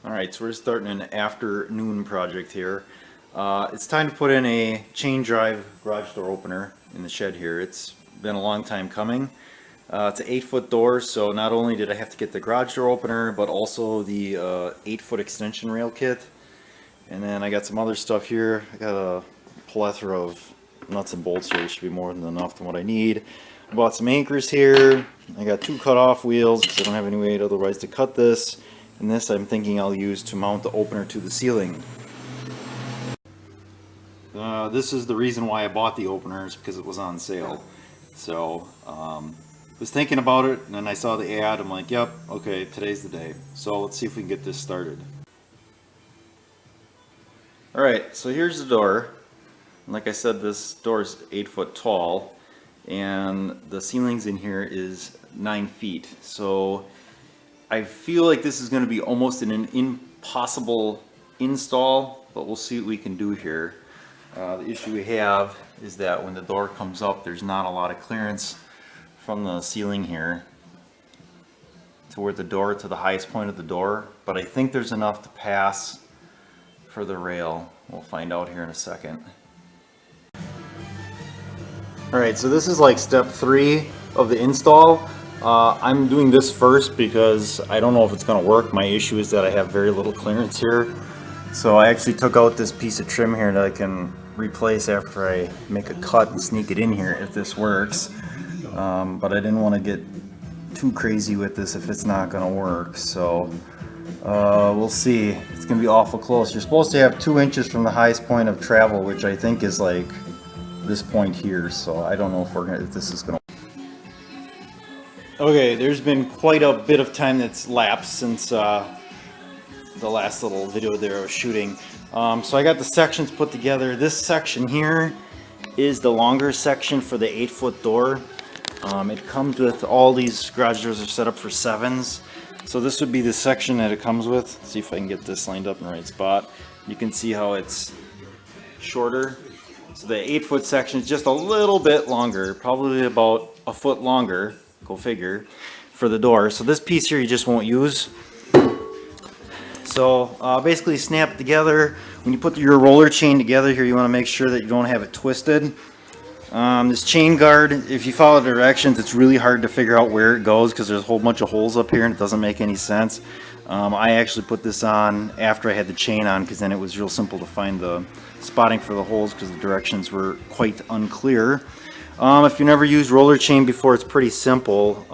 Alright, so we're starting an afternoon project here. It's time to put in a chain drive garage door opener in the shed here. It's been a long time coming. It's an 8-foot door, so not only did I have to get the garage door opener, but also the 8-foot extension rail kit. And then I got some other stuff here. I got a plethora of nuts and bolts here. There should be more than enough than what I need. I bought some anchors here. I got 2 cut-off wheels because I don't have any way otherwise to cut this. And this I'm thinking I'll use to mount the opener to the ceiling. This is the reason why I bought the openers, because it was on sale. So, was thinking about it, and then I saw the ad. I'm like, yep, okay, today's the day. So let's see if we can get this started. Alright, so here's the door. Like I said, this door is 8 foot tall, and the ceilings in here is 9 feet. So I feel like this is going to be almost an impossible install, but we'll see what we can do here. The issue we have is that when the door comes up, there's not a lot of clearance from the ceiling here toward the door, to the highest point of the door, but I think there's enough to pass for the rail. We'll find out here in a second. Alright, so this is like step 3 of the install. I'm doing this first because I don't know if it's going to work. My issue is that I have very little clearance here. So I actually took out this piece of trim here that I can replace after I make a cut and sneak it in here if this works. But I didn't want to get too crazy with this if it's not going to work. So we'll see. It's going to be awful close. You're supposed to have 2 inches from the highest point of travel, which I think is like this point here. So I don't know if this is going to. Okay, there's been quite a bit of time that's lapsed since the last little video there I was shooting. So I got the sections put together. This section here is the longer section for the 8-foot door. It comes with all these garage doors are set up for 7s. So this would be the section that it comes with. Let's see if I can get this lined up in the right spot. You can see how it's shorter. So the 8-foot section is just a little bit longer, probably about a foot longer. Go figure, for the door. So this piece here you just won't use. So basically snap it together. When you put your roller chain together here, you want to make sure that you don't have it twisted. This chain guard, if you follow the directions, it's really hard to figure out where it goes because there's a whole bunch of holes up here and it doesn't make any sense. I actually put this on after I had the chain on because then it was real simple to find the spotting for the holes because the directions were quite unclear. If you never used roller chain before, it's pretty simple.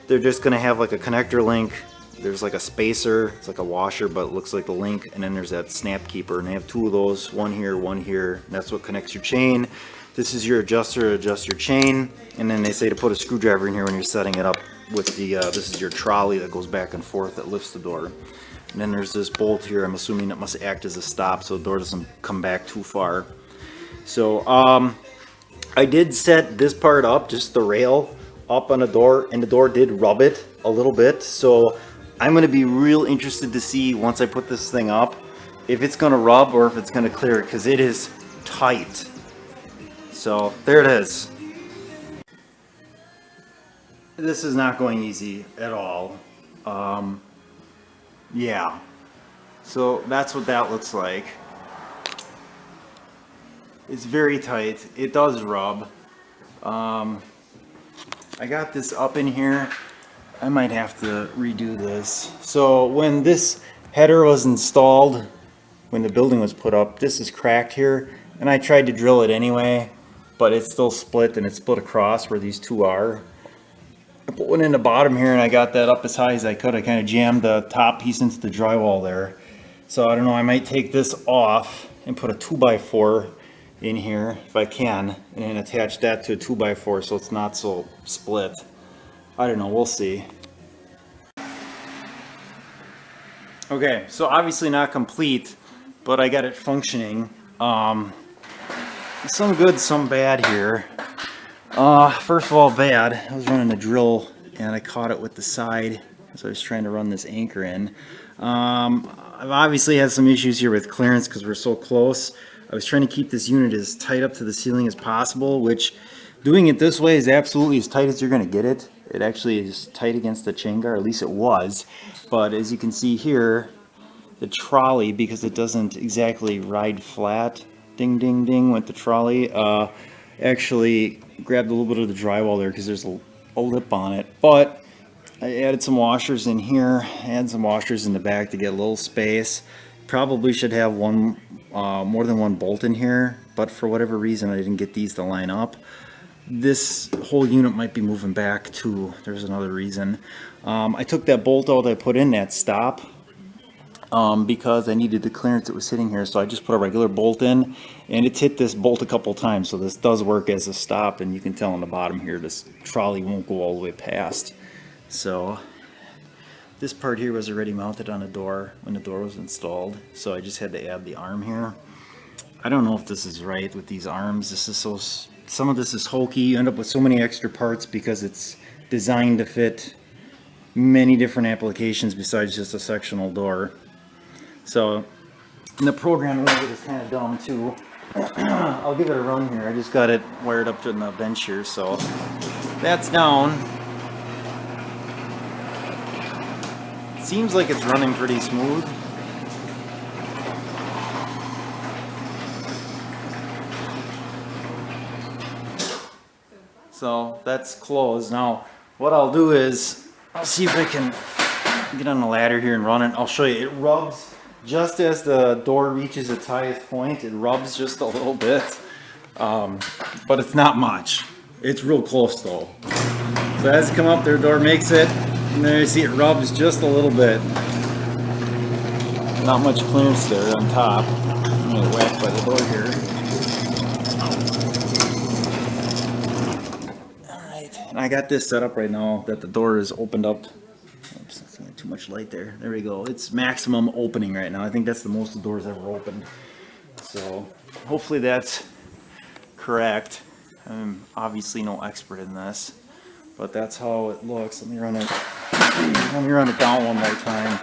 They're just going to have like a connector link. There's like a spacer. It's like a washer, but it looks like a link. And then there's that snap keeper. And they have 2 of those, one here, one here. And that's what connects your chain. This is your adjuster to adjust your chain. And then they say to put a screwdriver in here when you're setting it up with the, this is your trolley that goes back and forth that lifts the door. And then there's this bolt here. I'm assuming it must act as a stop so the door doesn't come back too far. So, I did set this part up, just the rail, up on the door, and the door did rub it a little bit. So I'm going to be real interested to see once I put this thing up if it's going to rub or if it's going to clear it, because it is tight. So there it is. This is not going easy at all. Yeah. So that's what that looks like. It's very tight. It does rub. I got this up in here. I might have to redo this. So when this header was installed, when the building was put up, this is cracked here. And I tried to drill it anyway, but it's still split and it's split across where these 2 are. I put one in the bottom here and I got that up as high as I could. I kind of jammed the top piece into the drywall there. So I don't know, I might take this off and put a 2x4 in here if I can, and then attach that to a 2x4 so it's not so split. I don't know, we'll see. Okay, so obviously not complete, but I got it functioning. Some good, some bad here. First of all, bad. I was running a drill and I caught it with the side as I was trying to run this anchor in. I've obviously had some issues here with clearance because we're so close. I was trying to keep this unit as tight up to the ceiling as possible, which doing it this way is absolutely as tight as you're going to get it. It actually is tight against the chain guard, at least it was. But as you can see here, the trolley, because it doesn't exactly ride flat, ding ding ding with the trolley, actually grabbed a little bit of the drywall there because there's a lip on it. But I added some washers in here, add some washers in the back to get a little space. Probably should have one, more than one bolt in here, but for whatever reason I didn't get these to line up. This whole unit might be moving back too. There's another reason. I took that bolt out I put in that stop because I needed the clearance that was sitting here, so I just put a regular bolt in, and it's hit this bolt a couple times, so this does work as a stop, and you can tell on the bottom here this trolley won't go all the way past. So this part here was already mounted on a door when the door was installed, so I just had to add the arm here. I don't know if this is right with these arms. This is so, some of this is hokey. You end up with so many extra parts because it's designed to fit many different applications besides just a sectional door. So, and the programming of it is kind of dumb too. I'll give it a run here. I just got it wired up to the bench here, so that's down. Seems like it's running pretty smooth. So that's closed. Now what I'll do is I'll see if I can get on the ladder here and run it. I'll show you. It rubs just as the door reaches its highest point. It rubs just a little bit, but it's not much. It's real close though. So as it come up, their door makes it, and there you see it rubs just a little bit. Not much clearance there on top. I'm gonna whack by the door here. And I got this set up right now that the door is opened up. Oops, that's too much light there. There we go. It's maximum opening right now. I think that's the most the door's ever opened. So hopefully that's correct. I'm obviously no expert in this, but that's how it looks. Let me run it. Let me run it down one more time.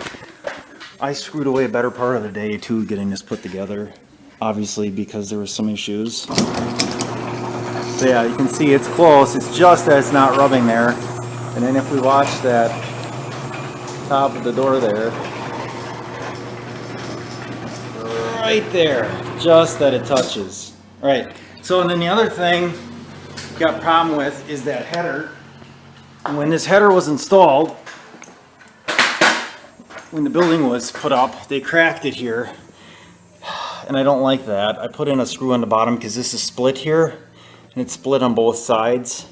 I screwed away a better part of the day too getting this put together, obviously because there were some issues. So yeah, you can see it's close. It's just that it's not rubbing there. And then if we watch that top of the door there, right there, just that it touches. All right. So and then the other thing we got a problem with is that header. When this header was installed, when the building was put up, they cracked it here, and I don't like that. I put in a screw on the bottom because this is split here. And it's split on both sides.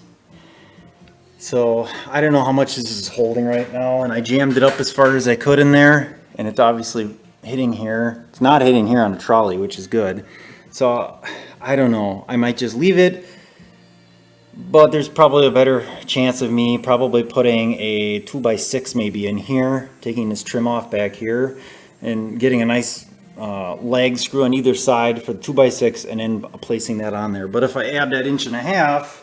So I don't know how much this is holding right now, and I jammed it up as far as I could in there, and it's obviously hitting here. It's not hitting here on the trolley, which is good. So I don't know. I might just leave it, but there's probably a better chance of me probably putting a 2x6 maybe in here, taking this trim off back here, and getting a nice leg screw on either side for the 2x6 and then placing that on there. But if I add that 1.5 inches,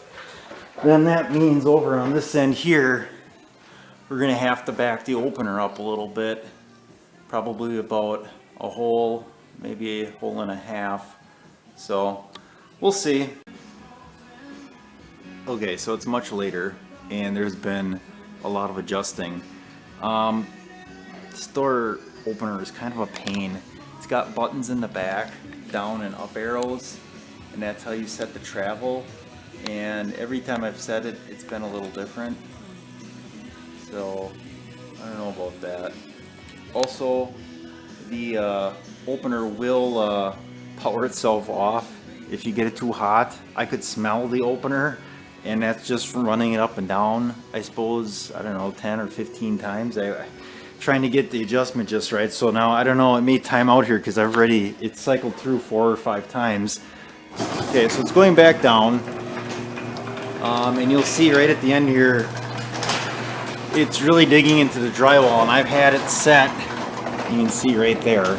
then that means over on this end here we're gonna have to back the opener up a little bit, probably about a hole, maybe a hole and a half. So we'll see. Okay, so it's much later and there's been a lot of adjusting. This door opener is kind of a pain. It's got buttons in the back, down and up arrows, and that's how you set the travel. And every time I've set it, it's been a little different. So I don't know about that. Also, the opener will power itself off if you get it too hot. I could smell the opener, and that's just from running it up and down, I suppose, I don't know, 10 or 15 times. Trying to get the adjustment just right. So now I don't know, it may time out here because I've already, it's cycled through 4 or 5 times. Okay, so it's going back down, and you'll see right at the end here it's really digging into the drywall, and I've had it set, you can see right there,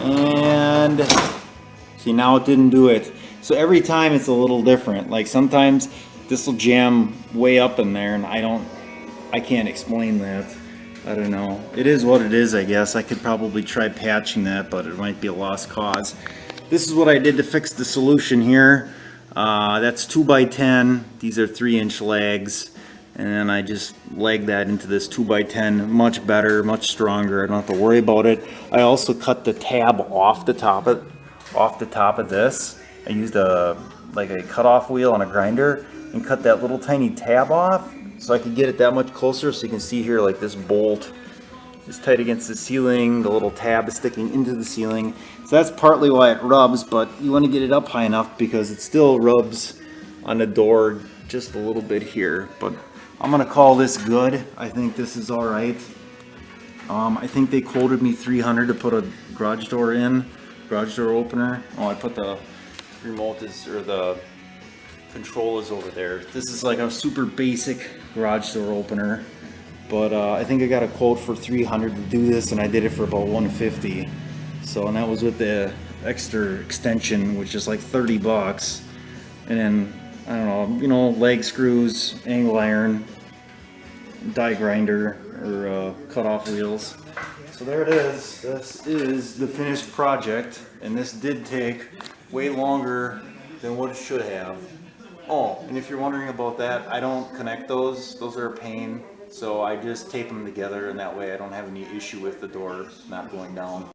and see now it didn't do it. So every time it's a little different. Like sometimes this will jam way up in there, and I can't explain that. I don't know. It is what it is, I guess. I could probably try patching that, but it might be a lost cause. This is what I did to fix the solution here. That's 2x10. These are 3-inch legs. and then I just leg that into this 2x10, much better, much stronger. I don't have to worry about it. I also cut the tab off the top of this. I used a cutoff wheel on a grinder and cut that little tiny tab off so I could get it that much closer. So you can see here, like, this bolt is tight against the ceiling, the little tab is sticking into the ceiling. So that's partly why it rubs, but you want to get it up high enough because it still rubs on the door just a little bit here. But I'm gonna call this good. I think this is all right. I think they quoted me $300 to put a garage door opener. Oh, I put the remote or the control is over there. This is like a super basic garage door opener, but I think I got a quote for $300 to do this, and I did it for about $150. So, and that was with the extra extension, which is like $30. And then, I don't know, leg screws, angle iron, die grinder, or cut-off wheels. So there it is. This is the finished project, and this did take way longer than what it should have. Oh, and if you're wondering about that, I don't connect those. Those are a pain. So I just tape them together, and that way I don't have any issue with the door not going down.